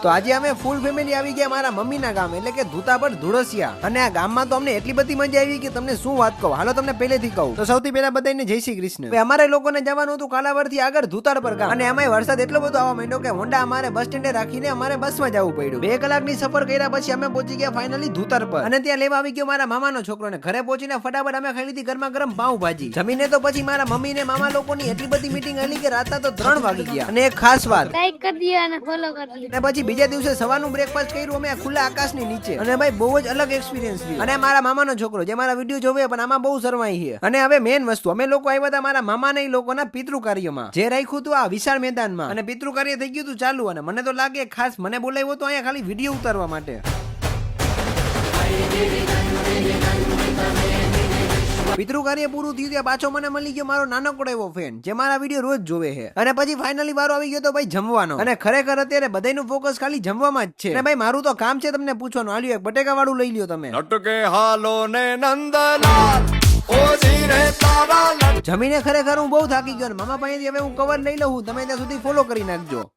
તો આજે અમે ફૂલ ફેમિલી આવી ગયા મારા મમ્મીના ગામ એટલે કે ધૂતાપર ધુળસિયા અને આ ગામમાં તો અમને એટલી બધી મજા આવી કે તમને શું વાત કહું. હાલો તમને પહેલેથી કહું તો સૌથી પહેલા બધાને જય શ્રી કૃષ્ણ. અમારે લોકોને જવાનું હતું કાલાવડ થી આગળ ધૂતાપર ગામ અને એમાંય વરસાદ એટલો બધો આવવા માંડ્યો કે હોન્ડા અમારે બસ સ્ટેન્ડે રાખીને અમારે બસમાં જવું પડ્યું. 2 કલાકની સફર કર્યા પછી અમે પહોંચી ગયા ફાઇનલી ધૂતાપર અને ત્યાં લેવા આવી ગયો મારા મામાનો છોકરો ને ઘરે પહોંચીને ફટાફટ અમે ખાઈ લીધી ગરમા ગરમ પાઉંભાજી. જમીને તો પછી મારા મમ્મી ને મામા લોકોની એટલી બધી મીટિંગ આલી કે રાતના તો 3 વાગી ગયા. અને એક ખાસ વાત લાઈક કરી દિયો અને ફોલો કરી દિયો. અને પછી બીજા દિવસે સવારનું બ્રેકફાસ્ટ કર્યું અમે ખુલ્લા આકાશની નીચે અને ભાઈ બહુ જ અલગ એક્સપિરિયન્સ રહ્યો. અને મારા મામાનો છોકરો જે મારા વિડીયો જોવે પણ આમાં બહુ શરમાઈ છે. અને હવે મેન વસ્તુ અમે લોકો આવ્યા હતા મારા મામાને ઈ લોકોના પિતૃ કાર્યમાં જે રાખ્યું હતું આ વિશાળ મેદાનમાં અને પિતૃ કાર્ય થઈ ગયું હતું ચાલુ. અને મને તો લાગે ખાસ મને બોલાવ્યો તો અહીંયા ખાલી વિડીયો ઉતારવા માટે. પિતૃ કાર્ય પૂરું થયું ત્યાં પાછો મને મળી ગયો મારો નાનકડો એવો ફેન જે મારા વિડીયો રોજ જોવે છે. અને પછી ફાઇનલી વારો આવી ગયો તો ભાઈ જમવાનો. અને ખરેખર અત્યારે બધાનું ફોકસ ખાલી જમવામાં જ છે. અને ભાઈ મારું તો કામ છે તમને પૂછવાનું. આલ્યો એક બટેકા વાળું લઈ લ્યો તમે. નટકે હાલો ને નંદલાલ ઓજી રે તારા. જમીને ખરેખર હું બહુ થાકી ગયો. મામા પાસેથી હવે હું કવર લઈ લઉં તમે ત્યાં સુધી ફોલો કરી નાખજો.